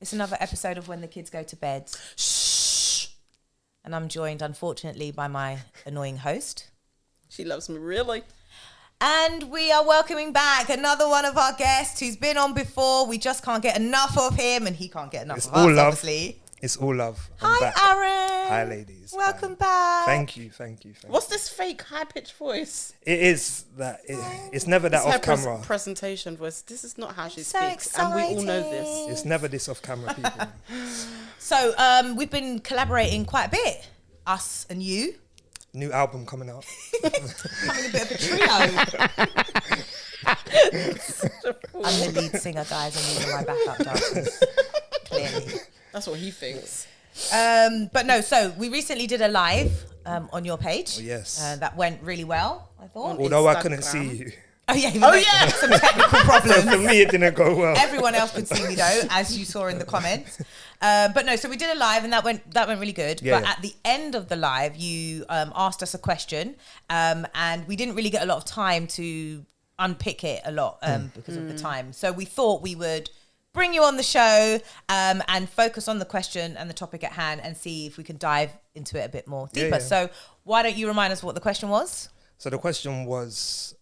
It's another episode of When the Kids Go to Bed. Shh. And I'm joined, unfortunately, by my annoying host. She loves me, really. And we are welcoming back another one of our guests who's been on before. We just can't get enough of him, and he can't get enough of us, obviously. It's all love. Hi, Aaron. Hi, ladies. Welcome back. Thank you. What's this fake high-pitched voice? It is that. It's never that off camera. Presentation voice. This is not how she So speaks, exciting. and we all know this. It's never this off camera, people. So we've been collaborating quite a bit, us and you. New album coming out. Having a bit of a trio. I'm the lead singer, guys, and these are my backup dancers. Clearly. That's what he thinks. But no, so we recently did a live on your page. Oh, yes. That went really well, I thought. Although I couldn't see you. Oh yeah. Some technical problems. So for me, it didn't go well. Everyone else could see me though, as you saw in the comments. But no, so we did a live and that went really good. Yeah, but at the end of the live, you asked us a question, and we didn't really get a lot of time to unpick it a lot because of the time. So we thought we would bring you on the show and focus on the question and the topic at hand and see if we can dive into it a bit more deeper. Yeah. So why don't you remind us what the question was? So the question was,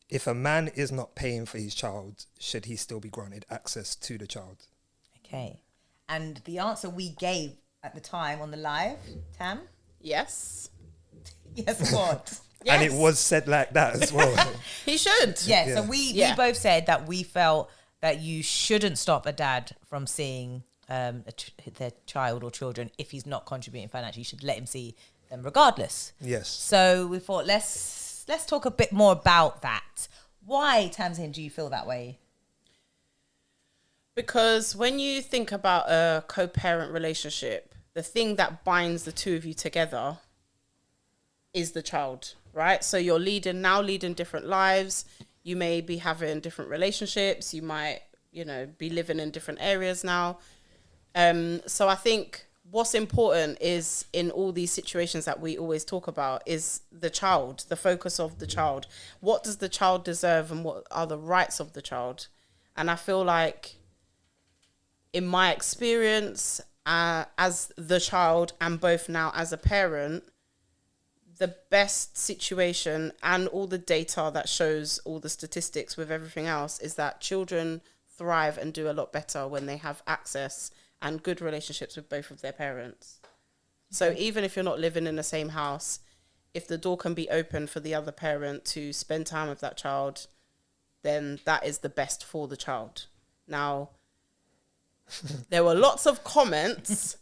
if a man is not paying for his child, should he still be granted access to the child? Okay. And the answer we gave at the time on the live, Tam? Yes. Yes, what? Yes. And it was said like that as well. He should. Yeah, so we both said that we felt that you shouldn't stop a dad from seeing their child or children if he's not contributing financially. You should let him see them regardless. Yes. So we thought, let's talk a bit more about that. Why, Tamsin, do you feel that way? Because when you think about a co-parent relationship, the thing that binds the two of you together is the child, right? So you're leading different lives. You may be having different relationships. You might, be living in different areas now. So I think what's important is in all these situations that we always talk about is the child, the focus of the child. What does the child deserve and what are the rights of the child? And I feel like in my experience as the child and both now as a parent, the best situation and all the data that shows all the statistics with everything else is that children thrive and do a lot better when they have access and good relationships with both of their parents. So even if you're not living in the same house, if the door can be open for the other parent to spend time with that child, then that is the best for the child. Now, there were lots of comments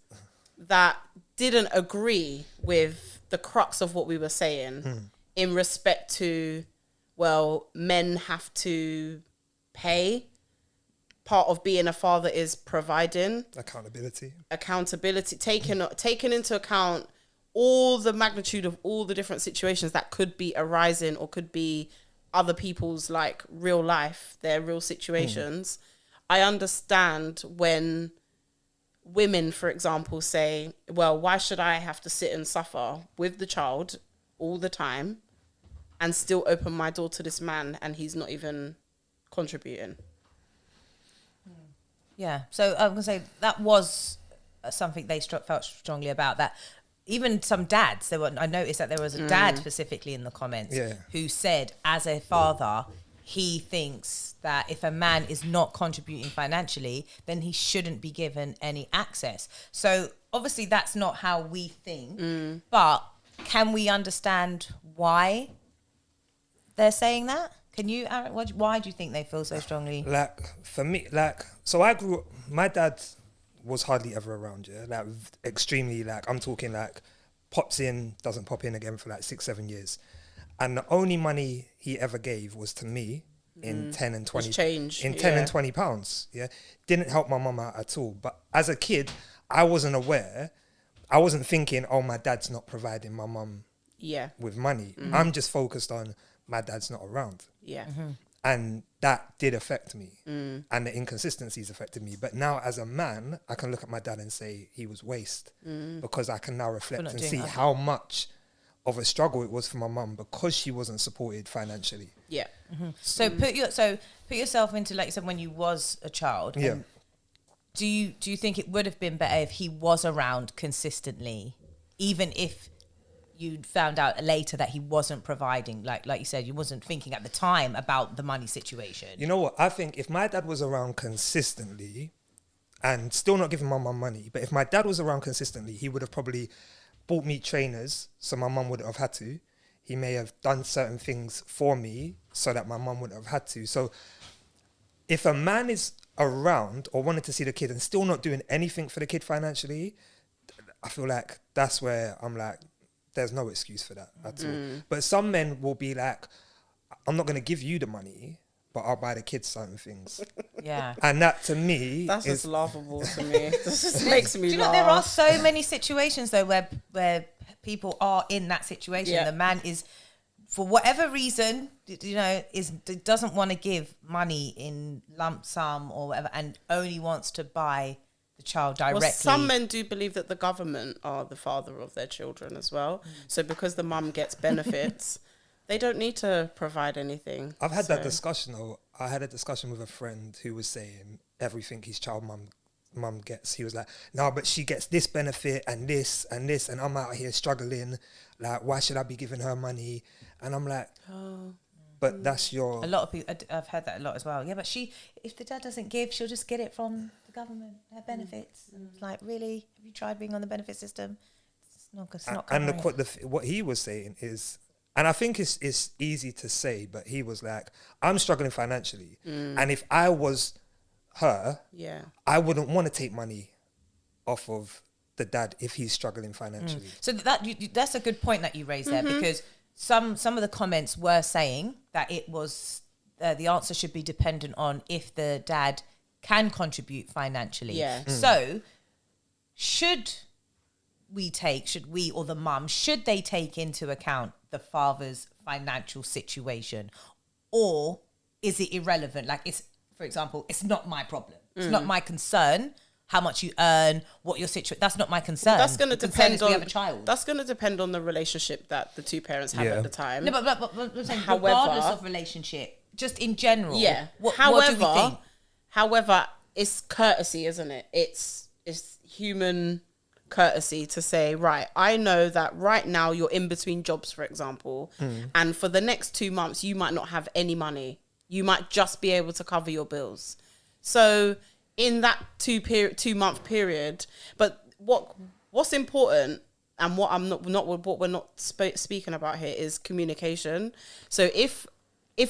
that didn't agree with the crux of what we were saying in respect to, well, men have to pay. Part of being a father is providing. Accountability, taking into account all the magnitude of all the different situations that could be arising or could be other people's like real life, their real situations. I understand when women, for example, say, well, why should I have to sit and suffer with the child all the time and still open my door to this man and he's not even contributing? Yeah, so I'm going to say that was something they felt strongly about, that even some dads, I noticed that there was a dad specifically in the comments who said, as a father, he thinks that if a man is not contributing financially, then he shouldn't be given any access. So obviously that's not how we think, but can we understand why they're saying that? Can you, Aaron, why do you think they feel so strongly? Like, for me, so I grew up, my dad was hardly ever around, extremely, I'm talking pops in, doesn't pop in again for 6-7 years. And the only money he ever gave was to me in 10 and 20 change, in 10 and 20 pounds. Yeah. Didn't help my mum out at all. But as a kid, I wasn't aware. I wasn't thinking, oh, my dad's not providing my mum with money. I'm just focused on my dad's not around. Yeah. And that did affect me. And the inconsistencies affected me. But now as a man, I can look at my dad and say he was waste because I can now reflect and see how much of a struggle it was for my mum because she wasn't supported financially. Yeah. So put yourself into, like you said, when you was a child. Yeah. Do you think it would have been better if he was around consistently, even if you found out later that he wasn't providing, like you said, you wasn't thinking at the time about the money situation? You know what? I think if my dad was around consistently and still not giving my mum money, but if my dad was around consistently, he would have probably bought me trainers so my mum wouldn't have had to. He may have done certain things for me so that my mum wouldn't have had to. So if a man is around or wanted to see the kid and still not doing anything for the kid financially, I feel like that's where I'm like, there's no excuse for that at all. But some men will be like, I'm not going to give you the money, but I'll buy the kids certain things. Yeah. And that to me that's just laughable to me. This just makes me laugh. There are so many situations though where people are in that situation. Yeah. The man is, for whatever reason, doesn't want to give money in lump sum or whatever, and only wants to buy the child directly. Well, some men do believe that the government are the father of their children as well. So because the mum gets benefits, they don't need to provide anything. I've had that discussion though. I had a discussion with a friend who was saying everything his child mum gets. He was like, no, but she gets this benefit and this, and I'm out here struggling. Like, why should I be giving her money? And I'm like, but that's your... A lot of people, I've heard that a lot as well. Yeah, but if the dad doesn't give, she'll just get it from the government, her benefits. And it's like, really? Have you tried being on the benefit system? It's not and what he was saying is, and I think it's easy to say, but he was like, I'm struggling financially. And if I was her, I wouldn't want to take money off of the dad if he's struggling financially. So that's a good point that you raised there, because some of the comments were saying that it was the answer should be dependent on if the dad can contribute financially. Yeah. So should we or the mum, should they take into account the father's financial situation, or is it irrelevant? Like, it's, for example, it's not my problem. It's not my concern how much you earn, what your situation. That's not my concern. That's going to depend on. We have a child. That's going to depend on the relationship that the two parents have at the time. No, but I'm saying, regardless of relationship, just in general. Yeah. What do we think? However, it's courtesy, isn't it? It's human courtesy to say, right, I know that right now you're in between jobs, for example, and for the next 2 months you might not have any money. You might just be able to cover your bills. So in that 2 month period, but what's important, and what we're not speaking about here, is communication. So if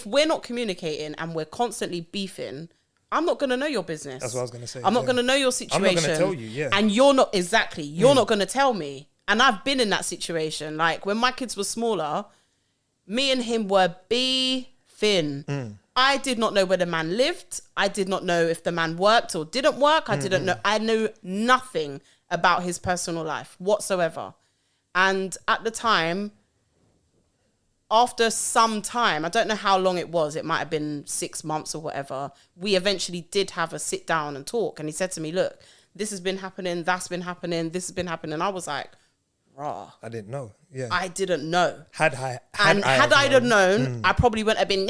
we're not communicating and we're constantly beefing, I'm not going to know your business. That's what I was going to say. I'm not going to know your situation. I'm not going to tell you, And you're not, exactly, you're not going to tell me. And I've been in that situation. Like, when my kids were smaller, me and him were beefing. I did not know where the man lived. I did not know if the man worked or didn't work. I didn't know. I knew nothing about his personal life whatsoever. And at the time, after some time, I don't know how long it was, it might have been 6 months or whatever, we eventually did have a sit down and talk. And he said to me, look, this has been happening, that's been happening, this has been happening. And I was like, raw. I didn't know. Yeah. I didn't know. Had I known, I probably wouldn't have been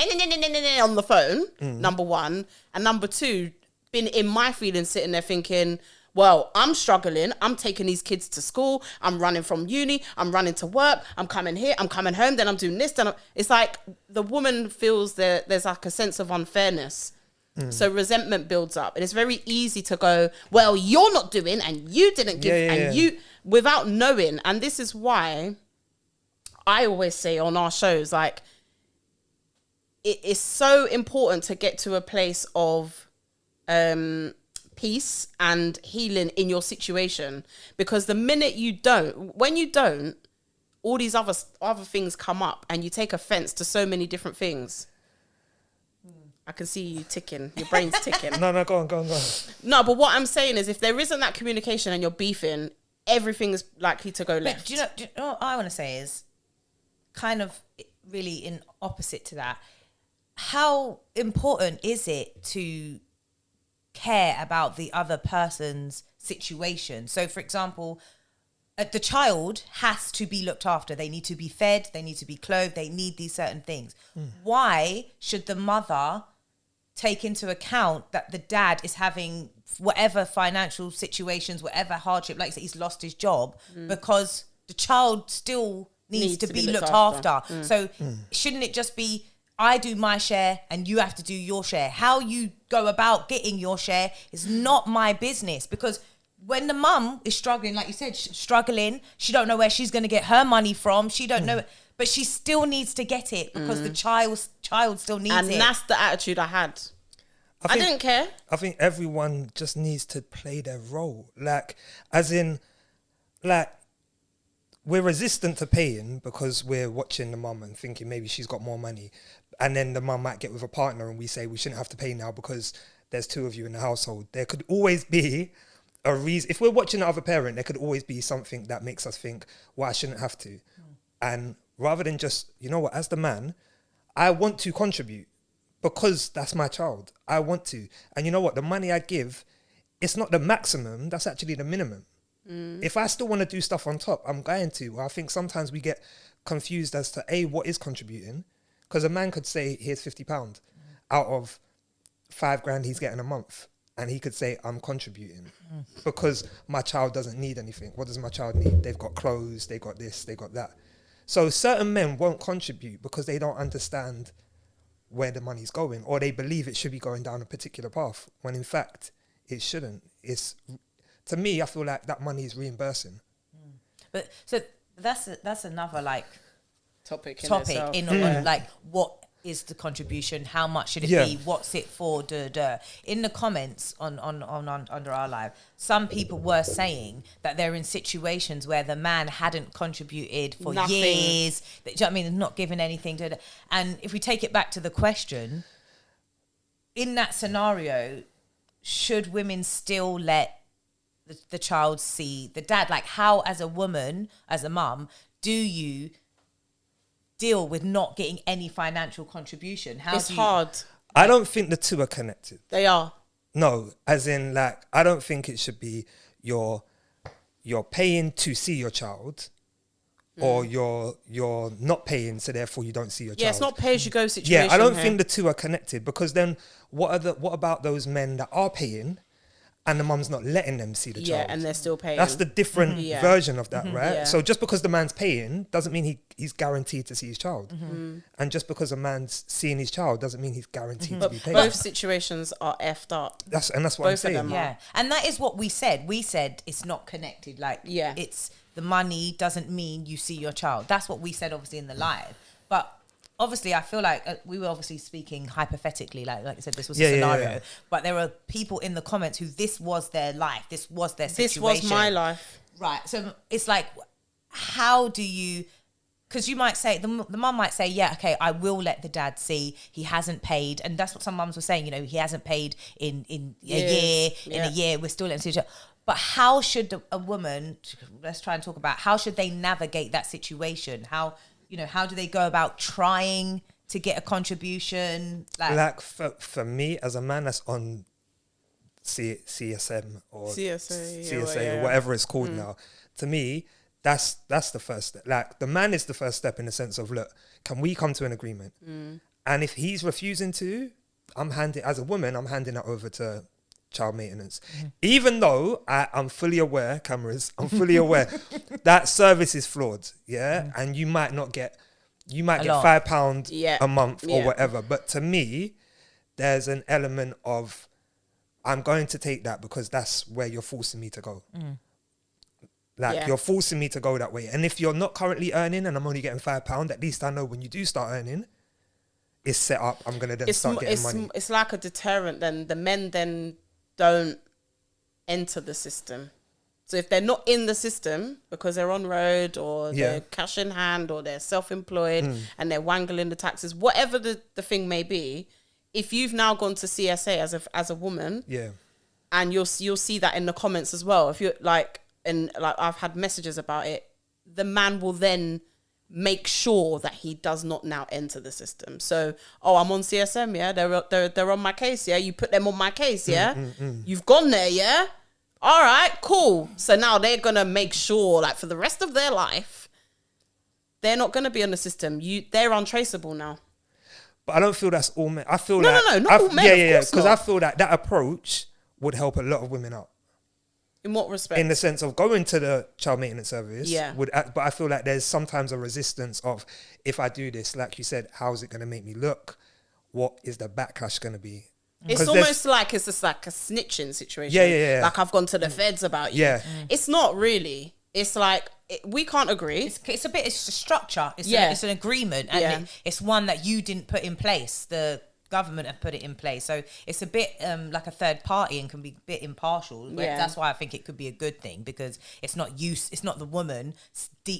on the phone, number one. And number two, been in my feelings sitting there thinking, well, I'm struggling. I'm taking these kids to school. I'm running from uni. I'm running to work. I'm coming here. I'm coming home. Then I'm doing this. It's like the woman feels that there's like a sense of unfairness. So resentment builds up. And it's very easy to go, well, you're not doing and you didn't give you, without knowing. And this is why I always say on our shows, like, it is so important to get to a place of peace and healing in your situation, because the minute when you don't, all these other things come up and you take offense to so many different things. I can see you ticking, your brain's ticking. No, go on. No, but what I'm saying is, if there isn't that communication and you're beefing, everything is likely to go left. Do you know what I want to say is kind of really in opposite to that. How important is it to care about the other person's situation? So, for example, the child has to be looked after. They need to be fed. They need to be clothed. They need these certain things. Why should the mother take into account that the dad is having whatever financial situations, whatever hardship, like he's lost his job because the child still needs to be looked after. So shouldn't it just be, I do my share and you have to do your share? How you go about getting your share is not my business, because when the mum is struggling, like you said, struggling, she don't know where she's going to get her money from. She don't know, but she still needs to get it because the child still needs it. And that's the attitude I had. I didn't care. I think everyone just needs to play their role. Like, as in, like, we're resistant to paying because we're watching the mum and thinking maybe she's got more money. And then the mum might get with a partner and we say we shouldn't have to pay now because there's two of you in the household. There could always be a reason. If we're watching the other parent, there could always be something that makes us think, well, I shouldn't have to. And rather than just, you know what, as the man, I want to contribute because that's my child. I want to. And you know what, the money I give, it's not the maximum, that's actually the minimum. If I still want to do stuff on top, I'm going to. I think sometimes we get confused as to what is contributing, because a man could say, here's £50 out of $5,000 he's getting a month, and he could say, I'm contributing because my child doesn't need anything. What does my child need? They've got clothes, they got this, they got that. So certain men won't contribute because they don't understand where the money's going, or they believe it should be going down a particular path when in fact it shouldn't. It's, to me, I feel like that money is reimbursing. But so that's another like topic in like, what is the contribution? How much should it be? What's it for? In the comments on under our live, some people were saying that they're in situations where the man hadn't contributed for years. Do you know what I mean? Not giving anything and if we take it back to the question, in that scenario, should women still let the child see the dad? Like, how, as a woman, as a mum, do you deal with not getting any financial contribution? It's hard. I don't think the two are connected. They are. No, as in, like, I don't think it should be you're paying to see your child, or you're not paying, so therefore you don't see your child. Yeah, it's not pay as you go situation. Yeah, I don't think the two are connected, because then what about those men that are paying and the mum's not letting them see the child? Yeah, and they're still paying. That's the different version of that, right? Yeah. So just because the man's paying doesn't mean he's guaranteed to see his child. And just because a man's seeing his child doesn't mean he's guaranteed to be paid. Both situations are effed up. That's what Both I'm saying. of them Yeah, and that is what we said. We said it's not connected. Like, it's the money doesn't mean you see your child. That's what we said, obviously, in the live. But obviously, I feel like we were obviously speaking hypothetically, like I said, this was a scenario. Yeah. But there are people in the comments who this was their life, this was their situation. This was my life. Right. So it's like, how do you? Because you might say, the mum might say, yeah, okay, I will let the dad see he hasn't paid. And that's what some mums were saying, you know, he hasn't paid in a year. In a year, we're still in a situation. But how should a woman, let's try and talk about, how should they navigate that situation? How do they go about trying to get a contribution? Like for me, as a man that's on CSM or CSA or whatever it's called now, to me, that's the first step. Like, the man is the first step in the sense of, look, can we come to an agreement? And if he's refusing to, as a woman, I'm handing that over to child maintenance. Even though I'm fully aware, I'm fully aware that service is flawed, and you might get £5 a month or whatever, but to me there's an element of, I'm going to take that because that's where you're forcing me to go. You're forcing me to go that way. And if you're not currently earning and I'm only getting £5, at least I know when you do start earning, it's set up, I'm going to then start getting money. It's like a deterrent. Then the men then don't enter the system. So if they're not in the system because they're on road, or they're cash in hand, or they're self-employed and they're wangling the taxes, whatever the thing may be, if you've now gone to CSA as a woman, and you'll see that in the comments as well. If you're like I've had messages about it, the man will then make sure that he does not now enter the system. So, I'm on CSM, they're on my case, you put them on my case, you've gone there, all right, cool. So now they're gonna make sure, like, for the rest of their life, they're not gonna be on the system. They're untraceable now. But I don't feel that's all men. I feel not all men. Yeah, because I feel that approach would help a lot of women out. In what respect? In the sense of going to the child maintenance service. Yeah. But I feel like there's sometimes a resistance of, if I do this, like you said, how is it going to make me look? What is the backlash going to be? It's almost like it's just like a snitching situation. Yeah. Like I've gone to the feds about you. Yeah. It's not really. It's like we can't agree. It's a structure. It's an agreement, and it's one that you didn't put in place. The government have put it in place, so it's a bit like a third party and can be a bit impartial. That's why I think it could be a good thing, because it's not the woman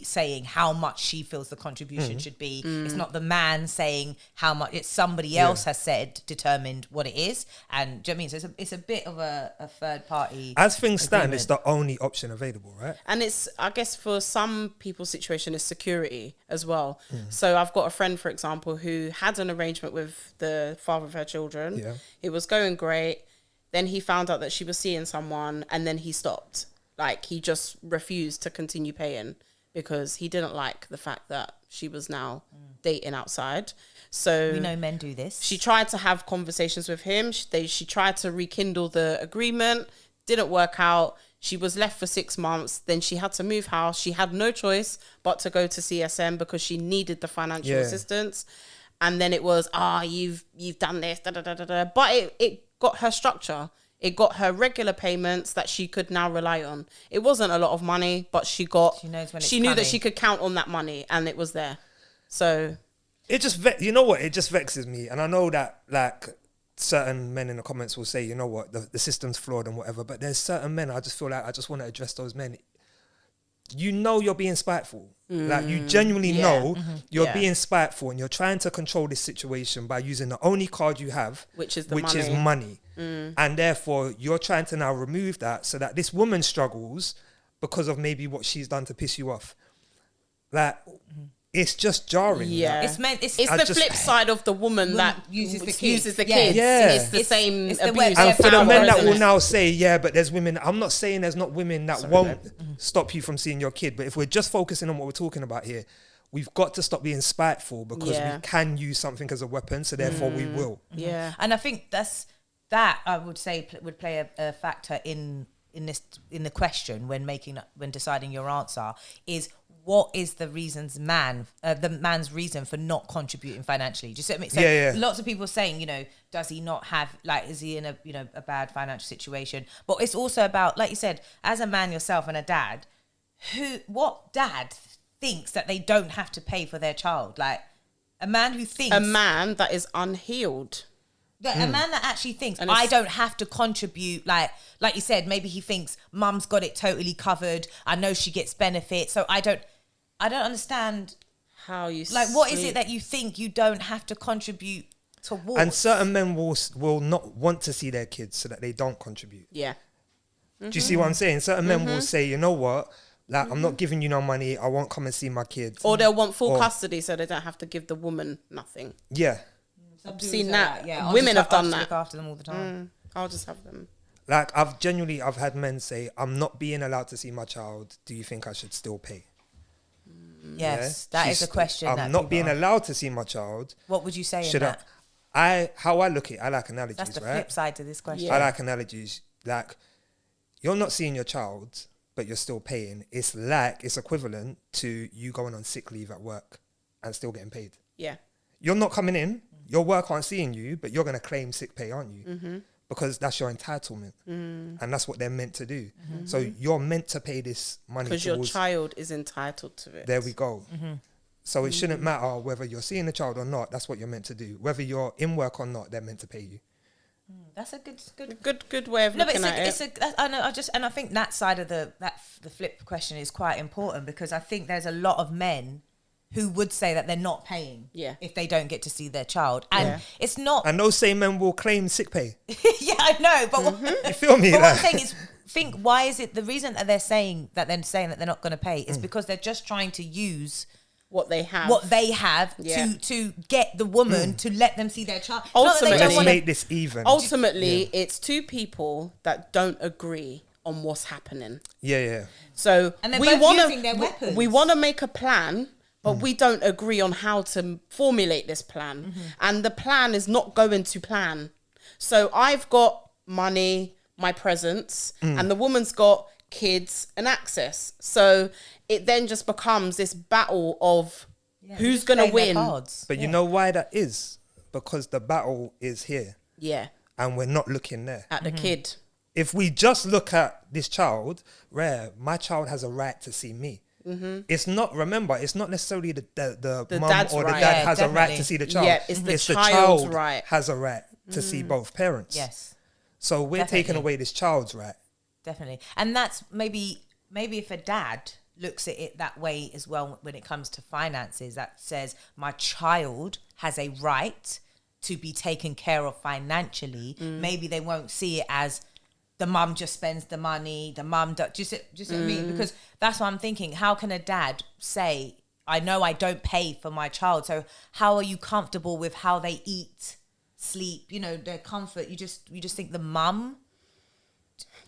saying how much she feels the contribution should be. It's not the man saying how much. It's somebody else has determined what it is. And do you know what I mean? So it's a bit of a third party. As things stand, it's the only option available, right? And it's, I guess for some people's situation, is security as well. So I've got a friend, for example, who had an arrangement with the father of her children. It was going great. Then he found out that she was seeing someone, and then he stopped. Like, he just refused to continue paying because he didn't like the fact that she was now dating outside. So we know men do this. She tried to have conversations with him. She tried to rekindle the agreement. Didn't work out. She was left for 6 months. Then she had to move house. She had no choice but to go to CSM because she needed the financial assistance. And then it was, you've done this, da da da da da. But it got her structure. It got her regular payments that she could now rely on. It wasn't a lot of money, but she knew that she could count on that money, and it was there. So it just, you know what? It just vexes me, and I know that like certain men in the comments will say, you know what, the system's flawed and whatever. But there's certain men, I just feel like I just want to address those men. You know you're being spiteful. Like, you genuinely know you're being spiteful, and you're trying to control this situation by using the only card you have, which is money. And therefore, you're trying to now remove that so that this woman struggles because of maybe what she's done to piss you off. Like, it's just jarring. Yeah. Like, it's the flip side of the woman that uses the kids. Yeah. It's the same it's abuse. The and for the men that will now say, but there's women, I'm not saying there's not women that won't stop you from seeing your kid, but if we're just focusing on what we're talking about here, we've got to stop being spiteful, because we can use something as a weapon, so therefore we will. Yeah. And I think that I would say would play a factor in the question when deciding your answer is, what is the man's reason for not contributing financially? Do you see what I mean? So lots of people saying, does he not have, like, is he in a bad financial situation? But it's also about, like you said, as a man yourself and a dad, what dad thinks that they don't have to pay for their child? Like, a man that is unhealed. A man that actually thinks, I don't have to contribute, like you said, maybe he thinks mum's got it totally covered. I know she gets benefits, so I don't understand how you what is it that you think you don't have to contribute towards? And certain men will not want to see their kids so that they don't contribute. Yeah. Do you see what I'm saying? Certain men will say, you know what? Like, I'm not giving you no money. I won't come and see my kids. Or they'll want full custody so they don't have to give the woman nothing. Yeah. I've seen that. Yeah, women have done that. Look after them all the time. I'll just have them. Like, I've had men say, I'm not being allowed to see my child. Do you think I should still pay? Yes, that is a question. I'm not being allowed to see my child. What would you say in that? How I look at it, I like analogies, right? That's the flip side to this question. I like analogies. Like, you're not seeing your child, but you're still paying. It's equivalent to you going on sick leave at work and still getting paid. Yeah. You're not coming in. Your work aren't seeing you, but you're going to claim sick pay, aren't you? Because that's your entitlement. And that's what they're meant to do. So you're meant to pay this money. Because your child is entitled to it. There we go. So it shouldn't matter whether you're seeing the child or not. That's what you're meant to do. Whether you're in work or not, they're meant to pay you. That's a good way of looking at it. I think that side of the flip question is quite important, because I think there's a lot of men who would say that they're not paying if they don't get to see their child. And it's not... And those same men will claim sick pay. Yeah, I know. But you feel me? But what I'm saying is, why is it the reason that they're saying that they're not going to pay is because they're just trying to use what they have to get the woman to let them see their child. Ultimately, let's make this even. Ultimately, it's two people that don't agree on what's happening. Yeah. So and they're both using their weapons. We want to make a plan, but we don't agree on how to formulate this plan. And the plan is not going to plan. So I've got money, my presence, and the woman's got kids and access. So it then just becomes this battle of who's going to win. But you know why that is? Because the battle is here. Yeah. And we're not looking there. At the kid. If we just look at this child, my child has a right to see me. It's not, remember, it's not necessarily the mum or the dad has a right to see the child. Yeah, it's the child's right. Has a right to see both parents. Yes. So we're taking away this child's right. Definitely. And that's maybe if a dad looks at it that way as well when it comes to finances, that says my child has a right to be taken care of financially, maybe they won't see it as the mum just spends the money, the mum does, do you see what I mean? Because that's what I'm thinking. How can a dad say, I know I don't pay for my child, so how are you comfortable with how they eat, sleep, their comfort? You just think the mum?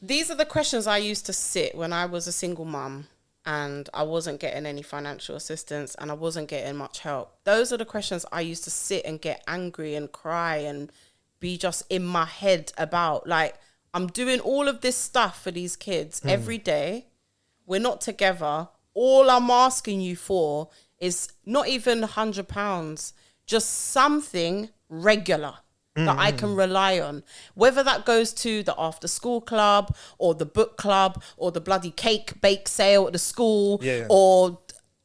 These are the questions I used to sit when I was a single mum and I wasn't getting any financial assistance and I wasn't getting much help. Those are the questions I used to sit and get angry and cry and be just in my head about, like, I'm doing all of this stuff for these kids every day. We're not together. All I'm asking you for is not even £100, just something regular that I can rely on. Whether that goes to the after school club or the book club or the bloody cake bake sale at the school or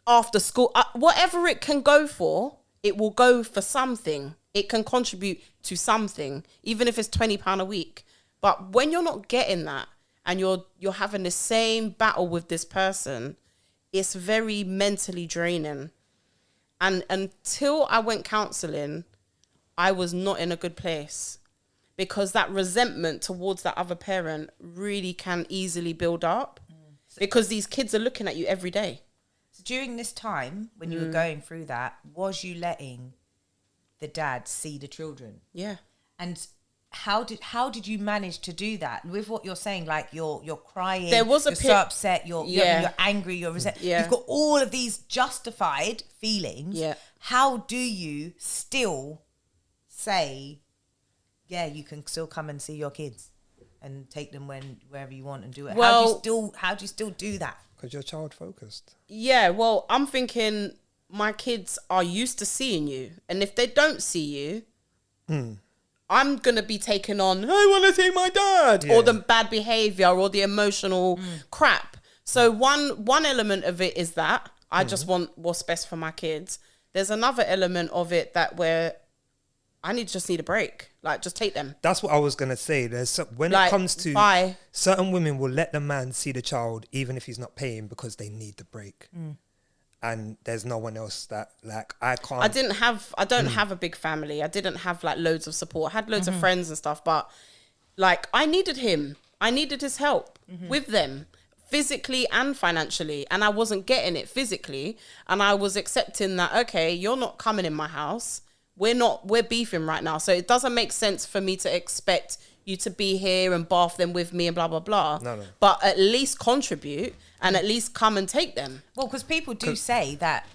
after school, whatever it can go for, it will go for something. It can contribute to something, even if it's £20 a week. But when you're not getting that and you're having the same battle with this person, it's very mentally draining. And until I went counselling, I was not in a good place because that resentment towards that other parent really can easily build up because these kids are looking at you every day. So during this time, when you were going through that, was you letting the dad see the children? Yeah. And how did you manage to do that with what you're saying? Like you're crying, there was you're so upset, you're angry, you're resent. You've got all of these justified feelings. Yeah. How do you still say, you can still come and see your kids and take them wherever you want and do it? Well, how do you still do that? Because you're child focused. Yeah, well, I'm thinking my kids are used to seeing you, and if they don't see you, I'm going to be taken on, I want to see my dad, or the bad behavior or the emotional crap. So one element of it is that I just want what's best for my kids. There's another element of it that where I just need a break. Like, just take them. That's what I was going to say. When it comes to certain women will let the man see the child even if he's not paying because they need the break. And there's no one else that, like, I can't. I don't have a big family. I didn't have like loads of support. I had loads of friends and stuff, but like I needed him. I needed his help with them physically and financially. And I wasn't getting it physically. And I was accepting that, okay, you're not coming in my house. We're beefing right now. So it doesn't make sense for me to expect you to be here and bath them with me and blah, blah, blah. No. But at least contribute and at least come and take them. Well, because people do say that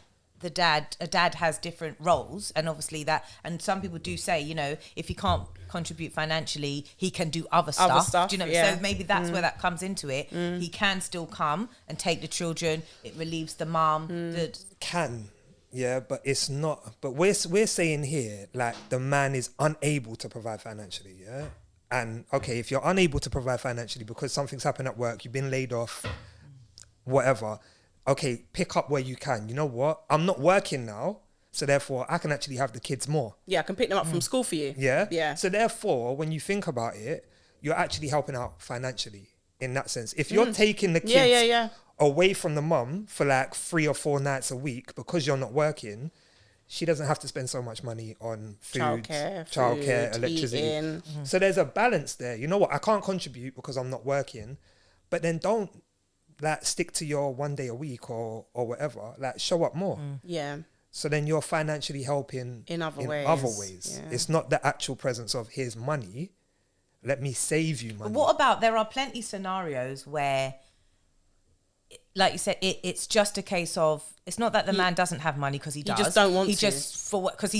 a dad has different roles, and obviously and some people do say, if he can't contribute financially, he can do other stuff. Do you know? Yeah. So maybe that's where that comes into it. He can still come and take the children. It relieves the mum. Yeah, but it's not. But we're saying here, like, the man is unable to provide financially, yeah? And, okay, if you're unable to provide financially because something's happened at work, you've been laid off, whatever, okay, pick up where you can. You know what? I'm not working now, so therefore I can actually have the kids more. Yeah, I can pick them up from school for you. Yeah? Yeah. So therefore, when you think about it, you're actually helping out financially in that sense. If you're taking the kids away from the mum for like 3 or 4 nights a week because you're not working, she doesn't have to spend so much money on food, childcare, electricity. So there's a balance there. You know what? I can't contribute because I'm not working, but then don't like stick to your 1 day a week or whatever. Like, show up more. Yeah. So then you're financially helping in other ways. Yeah. It's not the actual presence of here's money. Let me save you money. But what about, there are plenty scenarios where like you said, it's just a case of, it's not that the man doesn't have money, because he does. He just don't want to. He just, because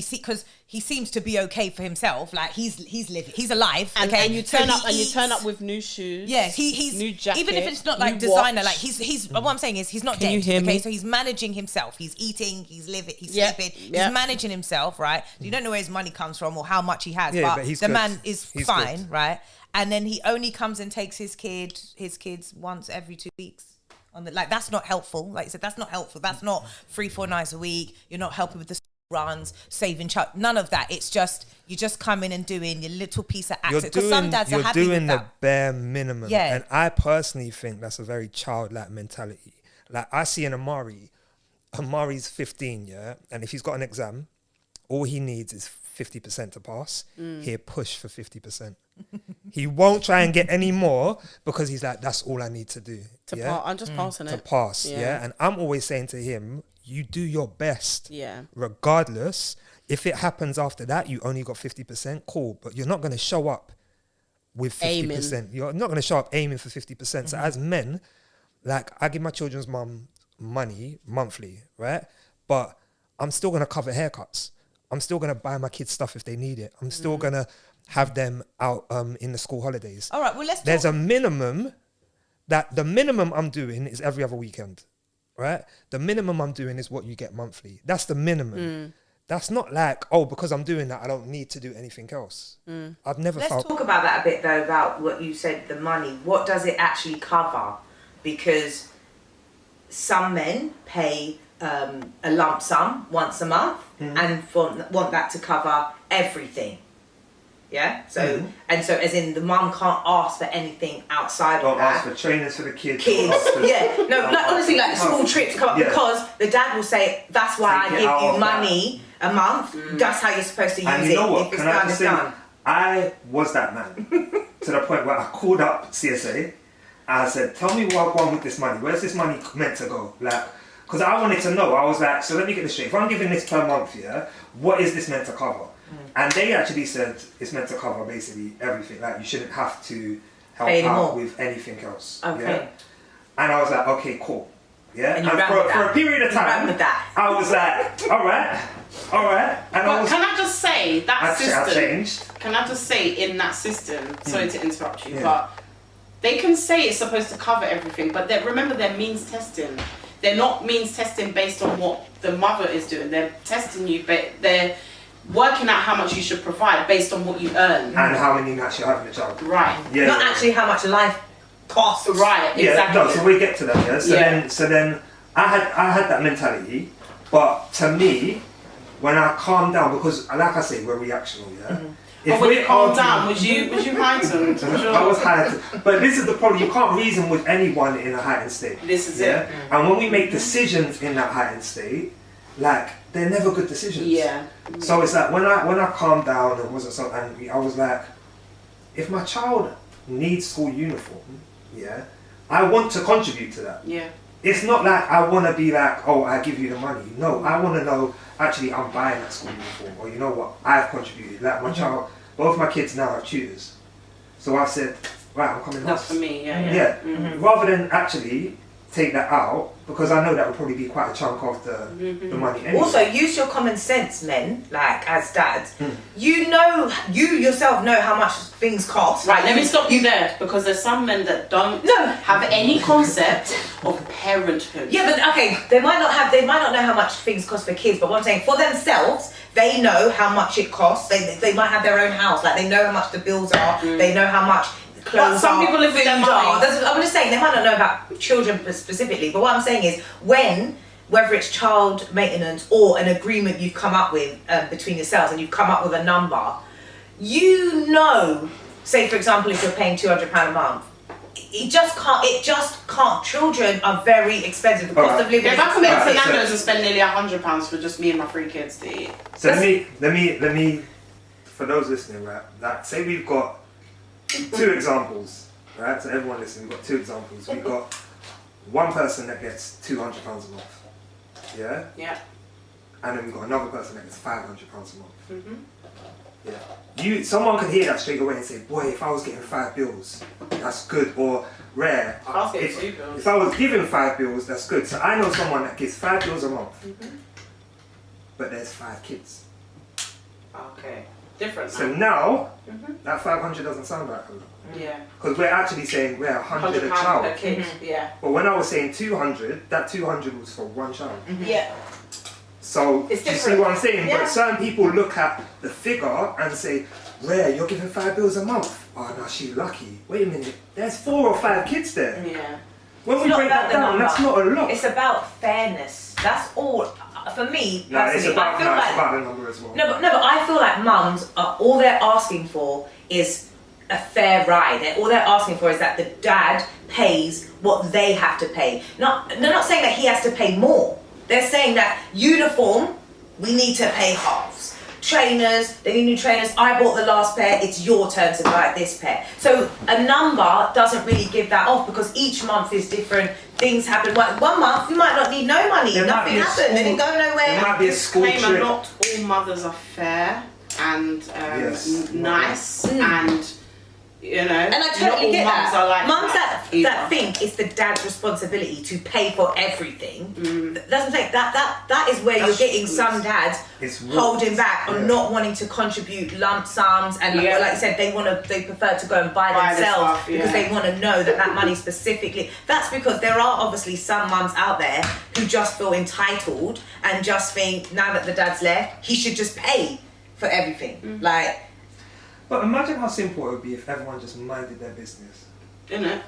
he seems to be okay for himself. Like he's living, he's alive. And, okay, and you turn up, and you turn up with new shoes. Yeah, he's new jacket, even if it's not like designer. Watch. Like he's. What I'm saying is, he's not dead. You hear me? So he's managing himself. He's eating. He's living. He's sleeping. He's managing himself. Right. So you don't know where his money comes from or how much he has. Yeah, but he's the good. man is he's fine. Good. Right. And then he only comes and takes his kids once every 2 weeks. Like that's not helpful. Like I said, that's not helpful. That's not 3-4 nights a week. You're not helping with the runs, saving child. None of that. It's just you just come in and doing your little piece of access. Because some dads are happy with that. You're doing the bare minimum. Yeah. And I personally think that's a very childlike mentality. Like I see an Amari's 15, yeah, and if he's got an exam, all he needs is 50% to pass. He'll push for 50%. He won't try and get any more because he's like, that's all I need to do. I'm just passing it. To pass, yeah. And I'm always saying to him, you do your best. Yeah. Regardless, if it happens after that, you only got 50%, cool. But you're not going to show up with 50%. Aiming. You're not going to show up aiming for 50%. So as men, like I give my children's mum money monthly, right? But I'm still going to cover haircuts. I'm still going to buy my kids stuff if they need it. I'm still going to have them out in the school holidays. All right, well, There's a minimum that the minimum I'm doing is every other weekend, right? The minimum I'm doing is what you get monthly. That's the minimum. That's not like, oh, because I'm doing that, I don't need to do anything else. I've never felt... Let's talk about that a bit, though, about what you said, the money. What does it actually cover? Because some men pay a lump sum once a month and want that to cover everything. Yeah, so and so as in the mum can't ask for anything outside of that. Don't ask for trainers for the kids. Yeah, no, like honestly, like school trips come up because the dad will say, "That's why I give you money a month. That's how you're supposed to use and you know it. What? If it's Can I done, just it's say, done." I was that man to the point where I called up CSA and I said, "Tell me what I want with this money. Where's this money meant to go?" Like, because I wanted to know. I was like, so let me get this straight. If I'm giving this per month, what is this meant to cover? And they actually said it's meant to cover basically everything. Like you shouldn't have to help out with anything else. Okay. Yeah? And I was like, okay, cool. Yeah. And for a period of time, I was like, all right. And can I just say that system? I changed. Can I just say in that system? Sorry to interrupt you, but they can say it's supposed to cover everything, but remember they're means testing. They're not means testing based on what the mother is doing. They're testing you, but they're working out how much you should provide based on what you earn. And how many nights you're having a child. Right. Yeah, not actually how much life costs. Right, yeah, exactly. No, so we get to that, yeah? So then I had that mentality, but to me, when I calm down, because like I say, we're reactional, yeah? But when you calm down, was you heightened? I was heightened. But this is the problem, you can't reason with anyone in a heightened state. This is it. And when we make decisions in that heightened state, like, they're never good decisions. Yeah. So it's like when I calmed down and wasn't so angry, I was like, if my child needs school uniform, I want to contribute to that. Yeah. It's not like I want to be like, oh, I give you the money. No, I want to know, actually, I'm buying that school uniform. Or you know what, I've contributed. Like my child, both my kids now have tutors. So I've said, right, I'm coming. That's for me, yeah. Rather than actually take that out, because I know that would probably be quite a chunk of the money anyway. Also, use your common sense, men, like as dads. You yourself know how much things cost. Right, let me stop you there, because there's some men that don't have any concept of parenthood. Yeah, but okay, they might not know how much things cost for kids, but what I'm saying, for themselves, they know how much it costs. They might have their own house, like they know how much the bills are, they know how much clothes. But some people live with their money. I'm just saying they might not know about children specifically, but what I'm saying is whether it's child maintenance or an agreement you've come up with between yourselves and you've come up with a number, say for example if you're paying £200 a month, it just can't. Children are very expensive. The cost of living. If I come to Nando's and spend nearly £100 for just me and my 3 kids to eat. So let me, for those listening, right? That say we've got 2 examples, right? So everyone listening, we've got 2 examples. We've got one person that gets £200 a month, yeah? Yeah. And then we've got another person that gets £500 a month. Yeah. Someone could hear that straight away and say, boy, if I was getting 5 bills, that's good. Or rare. I was getting 2 bills. If I was giving 5 bills, that's good. So I know someone that gives 5 bills a month, but there's 5 kids. Okay. Different. So now, that 500 doesn't sound like a lot. Yeah. Because we're actually saying we're 100 a child. Per kid. Yeah. But when I was saying 200, that 200 was for one child. Yeah. So, do you see what I'm saying? Yeah. But certain people look at the figure and say, Rare, you're giving 5 bills a month. Oh, no, she's lucky. Wait a minute, there's 4 or 5 kids there. Yeah. When we break that down, that's not a lot. It's about fairness. That's all. For me, No, it's about, I feel like, it's about the number as well. No, but I feel like mums are all they're asking for is a fair ride. All they're asking for is that the dad pays what they have to pay. They're not saying that he has to pay more. They're saying that uniform, we need to pay halves. Trainers, they need new trainers. I bought the last pair, it's your turn to buy this pair. So a number doesn't really give that off because each month is different. Things happen. One month you might not need no money. Nothing happened. They didn't go nowhere. There might be a school trip. Not all mothers are fair and nice and and I totally get that. Like mums that think it's the dad's responsibility to pay for everything. That's what I'm saying. That is where you're getting some dads holding back on not wanting to contribute lump sums and like you said, they prefer to go and buy themselves because they want to know that money specifically. That's because there are obviously some mums out there who just feel entitled and just think now that the dad's left, he should just pay for everything. But imagine how simple it would be if everyone just minded their business. Isn't it?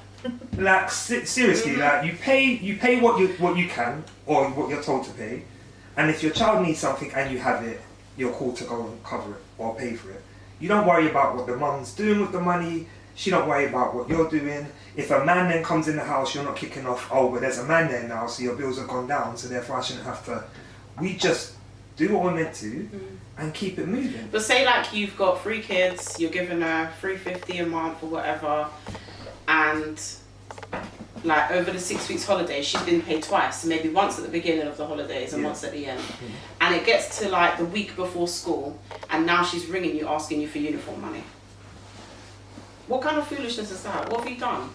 Like seriously, like you pay what you can or what you're told to pay, and if your child needs something and you have it, you're called to go and cover it or pay for it. You don't worry about what the mum's doing with the money. She don't worry about what you're doing. If a man then comes in the house, you're not kicking off. Oh, but there's a man there now, so your bills have gone down, so therefore I shouldn't have to. We just do what we're meant to. And keep it moving. But say like you've got 3 kids, you're giving her $350 a month or whatever, and like over the 6 weeks holiday, she's been paid twice, so maybe once at the beginning of the holidays and once at the end. And it gets to like the week before school, and now she's ringing you asking you for uniform money. What kind of foolishness is that? What have you done?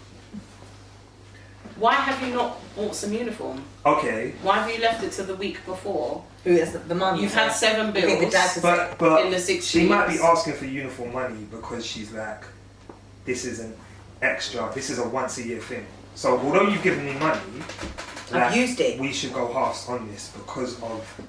Why have you not bought some uniform? Okay. Why have you left it to the week before? Who is the mum? You've had 7 bills, but in the 6 she weeks. might be asking for uniform money because she's like, this isn't extra. This is a once a year thing. So although you've given me money, I've used it. We should go halves on this because of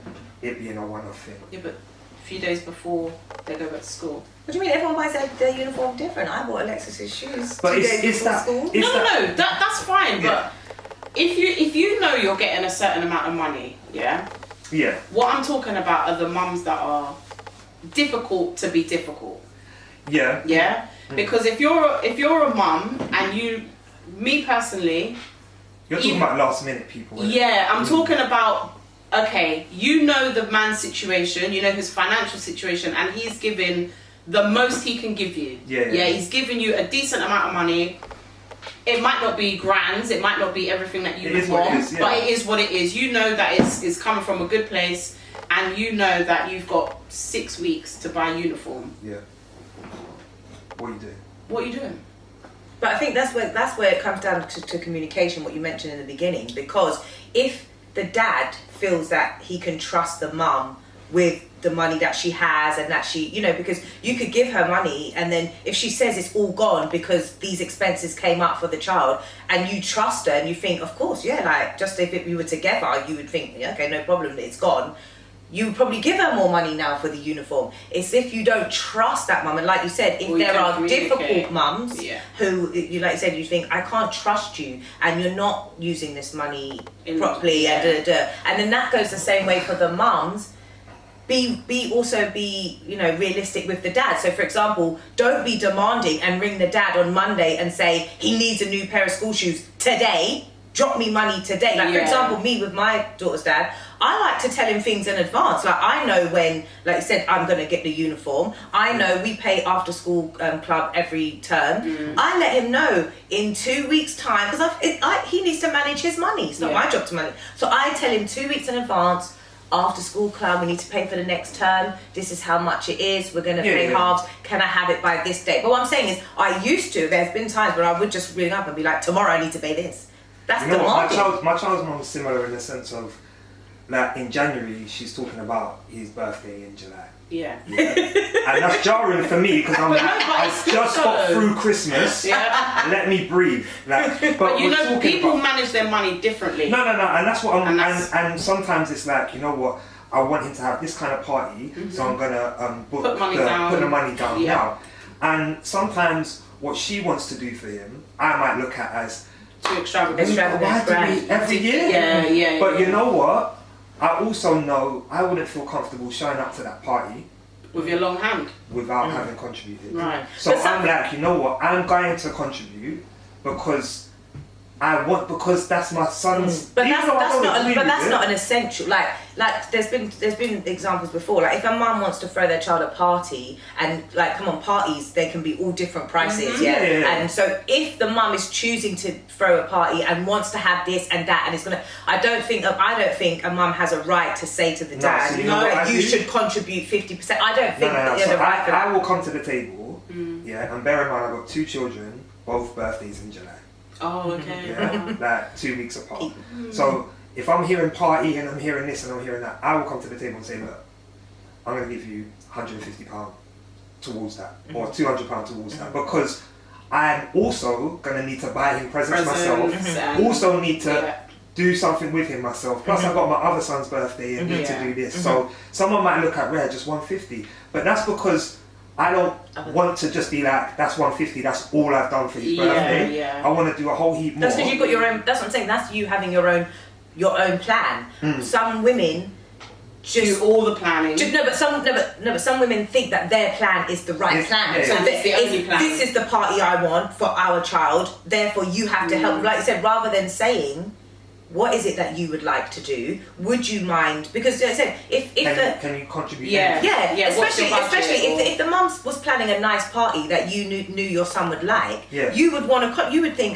it being a one-off thing. Yeah, but a few days before they go back to school. What do you mean? Everyone buys their uniform different. I bought Alexis's shoes. But 2 days before school. No, that's fine. Yeah. But if you know you're getting a certain amount of money, yeah. What I'm talking about are the mums that are difficult to be difficult. Yeah. Yeah. Because if you're a mum and me personally. You're talking about last minute people. Yeah, I'm talking about. Okay, you know the man's situation, you know his financial situation, and he's giving the most he can give you. Yeah, he's giving you a decent amount of money. It might not be grand, it might not be everything that you would want, but it is what it is. You know that it's coming from a good place, and you know that you've got 6 weeks to buy uniform. Yeah. What are you doing? What are you doing? But I think that's where it comes down to communication, what you mentioned in the beginning. Because if the dad feels that he can trust the mum with the money that she has and that she, because you could give her money and then if she says it's all gone because these expenses came up for the child and you trust her and you think, of course, just if we were together, you would think, okay, no problem, it's gone. You would probably give her more money now for the uniform. It's if you don't trust that mum, and like you said, if there are difficult mums who, like you said, you think, I can't trust you, and you're not using this money properly, and then that goes the same way for the mums. Be realistic with the dad. So for example, don't be demanding and ring the dad on Monday and say he needs a new pair of school shoes today. Drop me money today. For example, me with my daughter's dad, I like to tell him things in advance. Like I know when, like you said, I'm going to get the uniform. I know we pay after school club every term. I let him know in 2 weeks' time because he needs to manage his money. It's not my job to manage. So I tell him 2 weeks in advance, after school club, we need to pay for the next term, this is how much it is, we're going to pay halves, can I have it by this date? But what I'm saying is, I used to, there's been times where I would just ring up and be like, tomorrow I need to pay this. That's the market. My child's mom is similar in the sense of, like, in January, she's talking about his birthday in July. Yeah. And that's jarring for me because I'm like, I just got through Christmas. Yeah. Let me breathe. Like, but you know, people manage their money differently. No, and that's what I'm. And sometimes it's like, you know what? I want him to have this kind of party, so I'm gonna put the money down now. And sometimes what she wants to do for him, I might look at as too extravagant. Every year. Yeah. But you know what? I also know I wouldn't feel comfortable showing up to that party with your long hand without having contributed. Right. So I'm like, you know what? I'm going to contribute because that's my son's. But that's not an essential. Like there's been examples before. Like if a mum wants to throw their child a party, and like, come on, parties, they can be all different prices, And so if the mum is choosing to throw a party and wants to have this and that, and it's gonna, I don't think a mum has a right to say to the dad, you should contribute 50%. I don't think so right for that. I will come to the table, and bear in mind I've got 2 children, both birthdays in July. Oh, okay. Yeah, like 2 weeks apart. So if I'm hearing party and I'm hearing this and I'm hearing that, I will come to the table and say, look, I'm going to give you £150 towards that, or £200 towards that, because I'm also going to need to buy him presents myself, also need to do something with him myself. Plus I've got my other son's birthday and need to do this. So someone might look at just 150, but that's because I don't want to just be like, that's 150, that's all I've done for his birthday. Yeah. I want to do a whole heap more. That's because you've got your own, that's what I'm saying, that's you having your own plan. Some women do all the planning. But some women think that their plan is the right plan. So this is the party I want for our child, therefore you have to help. Like you said, rather than saying, what is it that you would like to do? Would you mind? Because like I said, can you contribute? Yeah. Especially if the mum was planning a nice party that you knew your son would like, you would want to. You would think,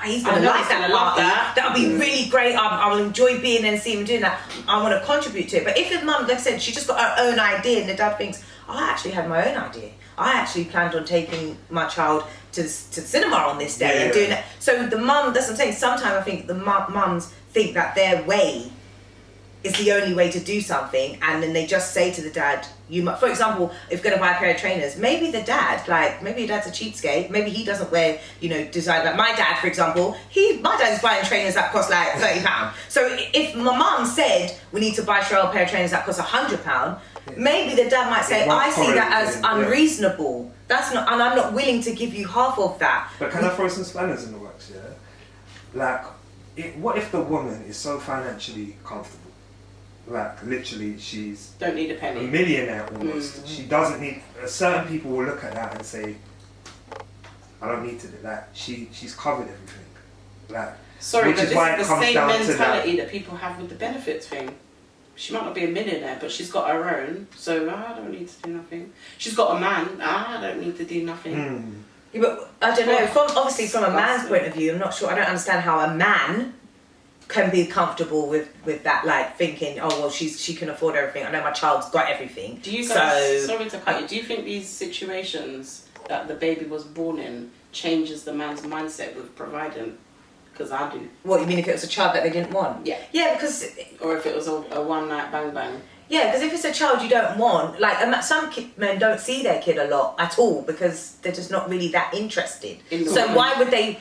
he's gonna like that party. That'll be really great. I will enjoy being there and see him doing that. I want to contribute to it. But if the mum, like I said, she just got her own idea, and the dad thinks, I actually had my own idea. I actually planned on taking my child to the cinema on this day and doing that. So the mum, that's what I'm saying, sometimes I think the mums think that their way is the only way to do something, and then they just say to the dad, for example, if you're going to buy a pair of trainers, maybe the dad, maybe your dad's a cheapskate, maybe he doesn't wear, design, like my dad, for example, my dad's buying trainers that cost like £30. So if my mum said, we need to buy Cheryl a pair of trainers that cost £100, maybe the dad might say, I see that as unreasonable. That's not, and I'm not willing to give you half of that. But can I throw some spanners in the works, Like, what if the woman is so financially comfortable? Like, literally, she's... Don't need a penny. A millionaire almost. She doesn't need... Certain people will look at that and say, I don't need to do that. She's covered everything. Like, sorry, but this is the same mentality that people have with the benefits thing. She might not be a millionaire, but she's got her own, so I don't need to do nothing. She's got a man, I don't need to do nothing. Yeah, but I don't know, obviously from a man's point of view, I'm not sure, I don't understand how a man can be comfortable with that, like thinking, oh well, she can afford everything, I know my child's got everything. Do you guys, sorry to cut you, do you think these situations that the baby was born in changes the man's mindset with providing? Because I do. What, you mean if it was a child that they didn't want? Yeah. Yeah, because... Or if it was a one night bang bang. Yeah, because if it's a child you don't want, like some men don't see their kid a lot at all because they're just not really that interested. So why would they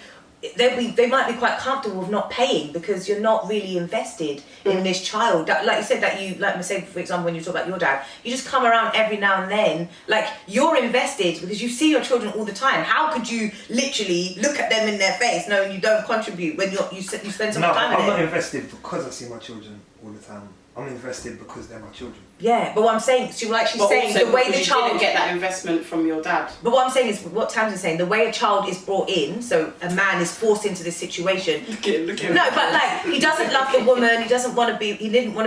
might be quite comfortable with not paying because you're not really invested in this child. Like you said, like say for example when you talk about your dad, you just come around every now and then. Like you're invested because you see your children all the time. How could you literally look at them in their face knowing you don't contribute when you spend so much time with them? I'm not invested because I see my children all the time. I'm invested because they're my children. Yeah, but what I'm saying, she's saying the way the child didn't get that investment from your dad. But what I'm saying is, what Tamsin's saying, the way a child is brought in, so a man is forced into this situation. Look at him. No, but like he doesn't love the woman. He didn't want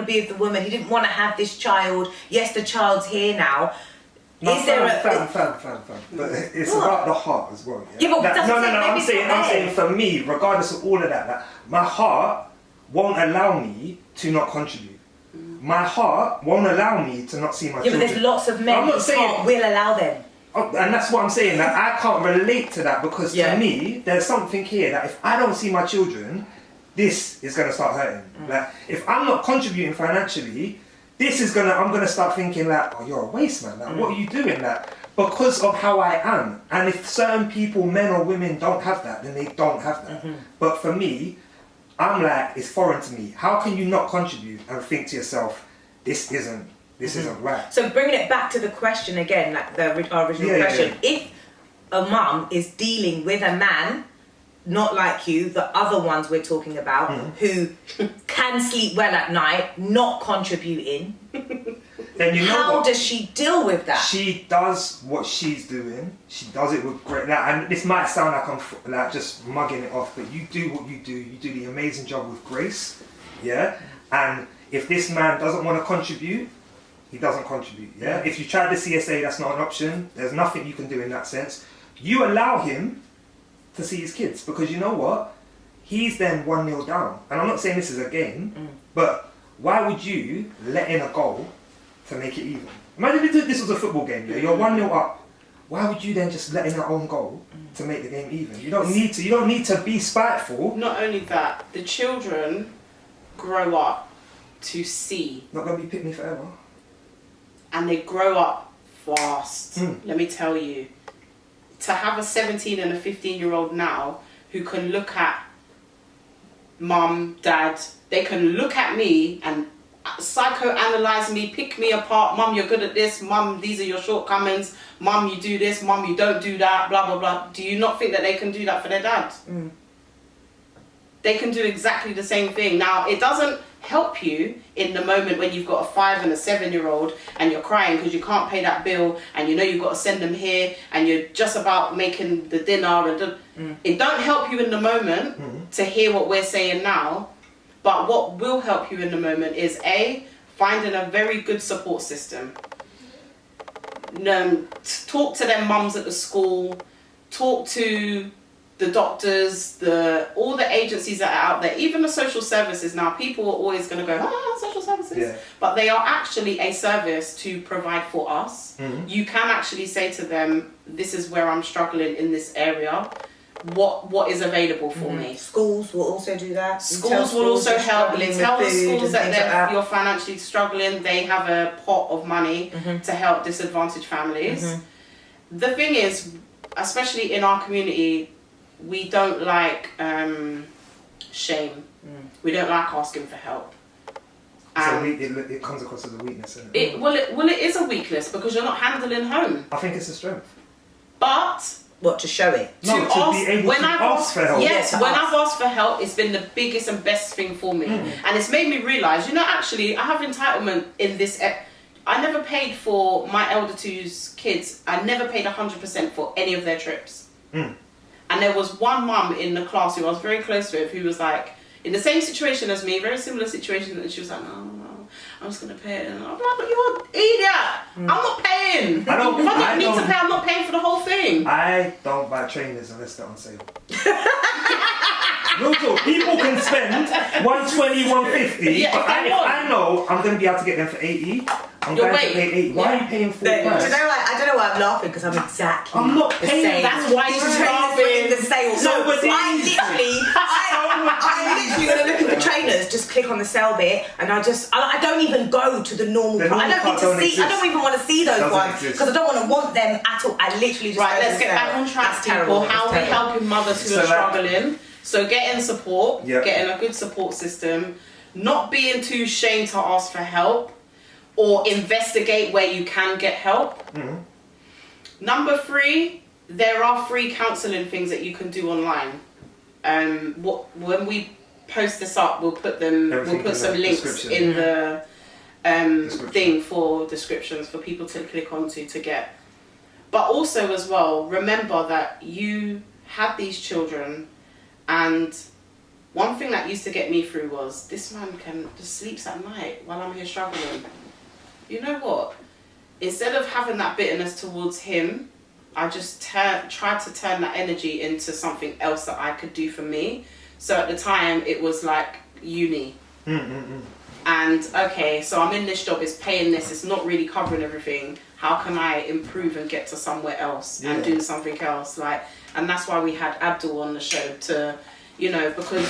to be with the woman. He didn't want to have this child. Yes, the child's here now. No, is there fam. But it's about the heart as well. Yeah, but I'm saying for me, regardless of all of that, my heart won't allow me to not contribute. my heart won't allow me to not see my children. Yeah, but there's lots of men who will allow them. Oh, and that's what I'm saying, that I can't relate to that, because to me, there's something here that if I don't see my children, this is going to start hurting. Like, if I'm not contributing financially, I'm going to start thinking like, oh, you're a waste, man. Like, what are you doing? Like, because of how I am. And if certain people, men or women, don't have that, then they don't have that. But for me, I'm like, it's foreign to me. How can you not contribute and think to yourself, this isn't right? So bringing it back to the question again, like our original question, if a mum is dealing with a man, not like you, the other ones we're talking about, who can sleep well at night, not contributing, then how does she deal with that? She does what she's doing. She does it with great. Like, and this might sound like I'm like just mugging it off, but you do what you do. You do the amazing job with grace, yeah. And if this man doesn't want to contribute, he doesn't contribute, yeah. If you try the CSA, that's not an option. There's nothing you can do in that sense. You allow him to see his kids, because you know what? He's then 1-0 down. And I'm not saying this is a game, but why would you let in a goal to make it even? Imagine if this was a football game, yeah? You're 1-0 up. Why would you then just let in your own goal to make the game even? You don't need to. You don't need to be spiteful. Not only that, the children grow up to see. Not gonna be pick forever. And they grow up fast. Let me tell you. To have a 17 and a 15-year-old now who can look at mum, dad, they can look at me and psychoanalyze me, pick me apart. Mum, you're good at this. Mum, these are your shortcomings. Mum, you do this. Mum, you don't do that. Blah, blah, blah. Do you not think that they can do that for their dad? They can do exactly the same thing. Now, it doesn't help you in the moment when you've got a 5 and a 7-year-old and you're crying because you can't pay that bill and you know you've got to send them here and you're just about making the dinner. It don't help you in the moment to hear what we're saying now, but what will help you in the moment is finding a very good support system. Talk to them mums at the school, talk to the doctors, all the agencies that are out there, even the social services. Now, people are always going to go, social services. But they are actually a service to provide for us. You can actually say to them, this is where I'm struggling in this area. What is available for me? Schools will also do that. Schools will also help. You tell the schools that you're financially struggling. They have a pot of money to help disadvantaged families. The thing is, especially in our community, we don't like shame. We don't like asking for help. So it comes across as a weakness, isn't it? It is a weakness because you're not handling home. I think it's a strength. But what, to show it? No, to be able to ask for help. Yes, when I've asked for help, it's been the biggest and best thing for me. And it's made me realise, actually, I have entitlement in this. I never paid for my elder two's kids. I never paid 100% for any of their trips. And there was one mum in the class who I was very close with who was like, in the same situation as me, very similar situation, and she was like, no, I'm just going to pay it. And I'm like, but you're an idiot. I'm not paying. If I don't need to pay, I'm not paying for the whole thing. I don't buy trainers unless they're on sale. Real talk, people can spend 120, 150, but if I know I'm going to be able to get them for 80, I'm going to pay 80. Why are you paying full price? I don't know why I'm laughing, because I'm exactly I'm not paying. the same. That's why you're laughing. The sale. No, but I literally, when I'm looking for trainers, just click on the sale bit, and I don't even go to the normal. I don't even want to see those ones because I don't want them at all. I literally just let's get back on track, people. How are we helping mothers who are struggling? So getting support, getting a good support system, not being too ashamed to ask for help, or investigate where you can get help. Number 3, there are free counselling things that you can do online. When we post this up, we'll put some links in the thing for descriptions for people to click onto to get. But also as well, remember that you had these children, and one thing that used to get me through was, this man just sleeps at night while I'm here struggling. You know what? Instead of having that bitterness towards him, I just tried to turn that energy into something else that I could do for me. So at the time, it was like uni. And and okay, so I'm in this job, it's paying this, it's not really covering everything. How can I improve and get to somewhere else and do something else? Like, and that's why we had Abdul on the show to, you know, because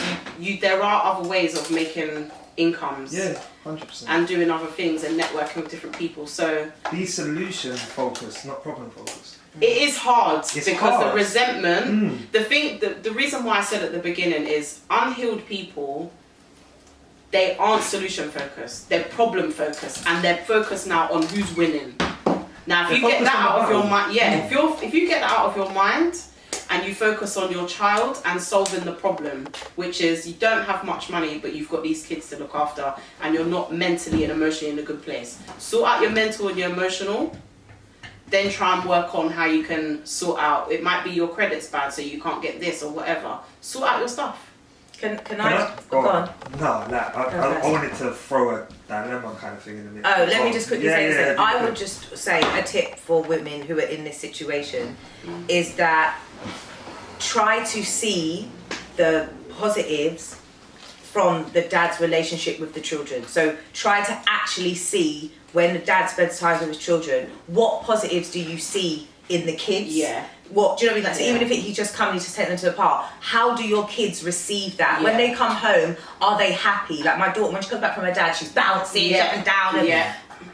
there are other ways of making incomes. Yeah, 100%. And doing other things and networking with different people. So be solution focused, not problem focused. It is hard because hard. The resentment, the reason why I said at the beginning is unhealed people, they aren't solution focused, they're problem focused, and they're focused now on who's winning. Now, if you get that out of your mind, if you get that out of your mind, and you focus on your child and solving the problem, which is you don't have much money, but you've got these kids to look after, and you're not mentally and emotionally in a good place. Sort out your mental and your emotional, then try and work on how you can sort out. It might be your credit's bad, so you can't get this or whatever. Sort out your stuff. Can I go on? No, I wanted to throw a dilemma kind of thing in the middle. Oh, let me just quickly say this. I would just say a tip for women who are in this situation is that try to see the positives from the dad's relationship with the children. So try to actually see when the dad spends time with his children, what positives do you see in the kids? Yeah. What do you know what I mean? Like, so even if he just comes to take them to the park, how do your kids receive that? When they come home, are they happy? Like my daughter, when she comes back from her dad, she's bouncing up and down.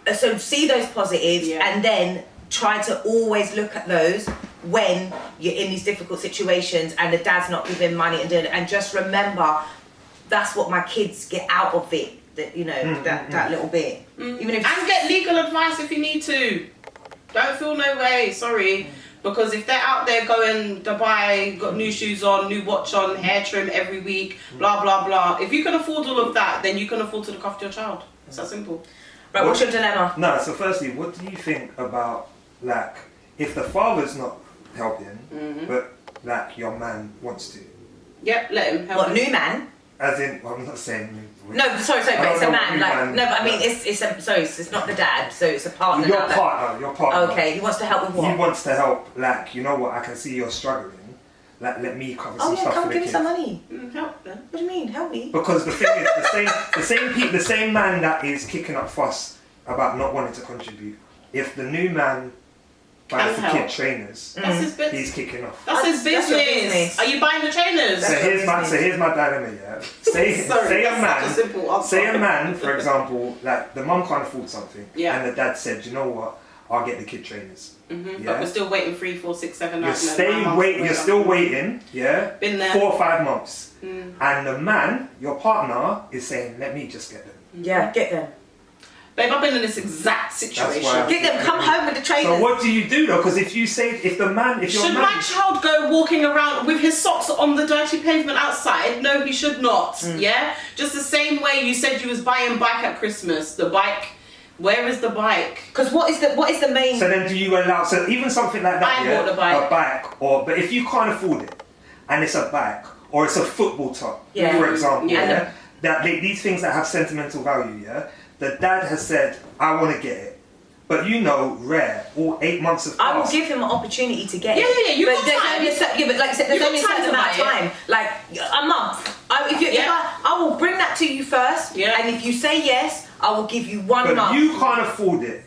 And so see those positives and then try to always look at those when you're in these difficult situations and the dad's not giving money and doing it. And just remember, that's what my kids get out of it. That, you know, that little bit. Even if and get legal advice if you need to. Don't feel no way, sorry. Because if they're out there going Dubai, got new shoes on, new watch on, hair trim every week, blah, blah, blah. If you can afford all of that, then you can afford to look after your child. It's that simple. Right, what's your dilemma? No, so firstly, what do you think about, like, if the father's not helping, but, like, your man wants to? Yep, let him help. What, new man? As in, well, I'm not saying... No, sorry, but it's a man. Like, no, but I mean, it's not the dad, so it's a partner. Your partner. Okay, he wants to help with what? He wants to help, like, you know what, I can see you're struggling. Like, let me cover some stuff for the kids. Come give me some money. Help them. What do you mean, help me? Because the thing is, the same man that is kicking up fuss about not wanting to contribute, if the new man buys the kid trainers, that's his business. He's kicking off. That's his business. Are you buying the trainers? So here's my dilemma, yeah. Say a man, for example, like the mum can't afford something, and the dad said, you know what, I'll get the kid trainers. Yeah? But we're still waiting 3, 4, 6, 7, 8. You're still waiting, yeah. Been there 4 or 5 months, and the man, your partner, is saying, let me just get them. Yeah, get them. Babe, I've been in this exact situation. Get them, come home with the trainers. So what do you do though? Because if my child go walking around with his socks on the dirty pavement outside? No, he should not. Yeah? Just the same way you said you was buying bike at Christmas. The bike, where is the bike? Because what is the main... So then do you allow, so even something like that, bought a bike, but if you can't afford it, and it's a bike, or it's a football top, for example, these things that have sentimental value, the dad has said, I want to get it. But you know, all 8 months have passed. I will give him an opportunity to get it. Yeah, you got time. But like I said, there's only a certain amount of time. Like a month. I will bring that to you first. Yeah. And if you say yes, I will give you 1 month. But you can't afford it.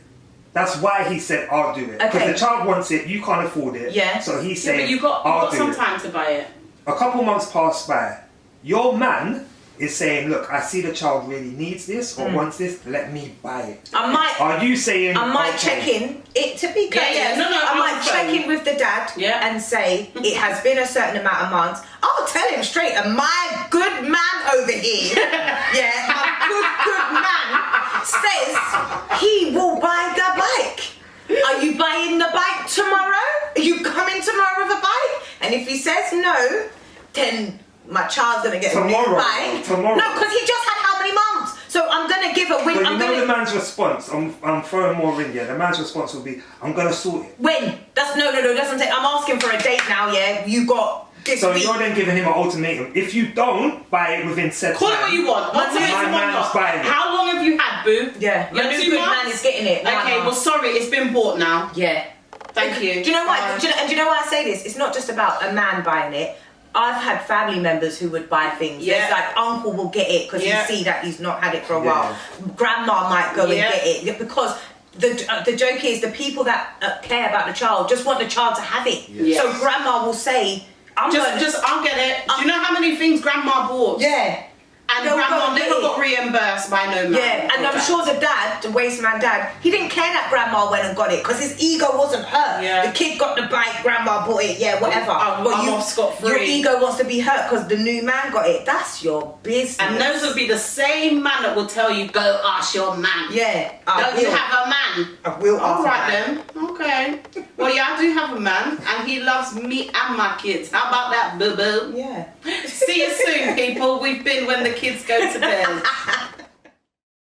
That's why he said, I'll do it. Because the child wants it, you can't afford it. Yeah. So he's saying, but you got some time to buy it. A couple months passed by. Your man is saying, look, I see the child really needs this or wants this, let me buy it. Are you saying... I might check in, to be clear, I might check in with the dad and say, it has been a certain amount of months. I'll tell him straight, and my good man over here, my good man, says he will buy the bike. Are you buying the bike tomorrow? Are you coming tomorrow with a bike? And if he says no, then... my child's gonna get a new bike. Tomorrow. No, because he just had how many months? So I'm gonna give a win. But the man's response. I'm throwing more in here. The man's response will be, I'm gonna sort it. When? That's no. That's what I'm asking for a date now. Yeah, you got this week. You're then giving him an ultimatum. If you don't buy it within said call it what you want. My man's buying it. How long have you had, boo? Yeah, your new good man is getting it. Okay, well sorry, it's been bought now. Yeah. Thank you. Do you know why? Do you know why I say this? It's not just about a man buying it. I've had family members who would buy things. Yeah. There's like uncle will get it because you see that he's not had it for a while. Grandma might go and get it because the joke is the people that care about the child just want the child to have it. So grandma will say, I'll get it. Do you know how many things grandma bought? Yeah. And grandma never got reimbursed by no man. Yeah, and I'm sure the dad, the waste man dad, he didn't care that grandma went and got it because his ego wasn't hurt. Yeah. The kid got the bike, grandma bought it, whatever. I'm off scot-free. Your ego wants to be hurt because the new man got it. That's your business. And those will be the same man that will tell you, go ask your man. Yeah. Don't you have a man? I will ask. All right then. Okay. Well, yeah, I do have a man, and he loves me and my kids. How about that, boo-boo? Yeah. See you soon, people. We've been when the kids go to bed.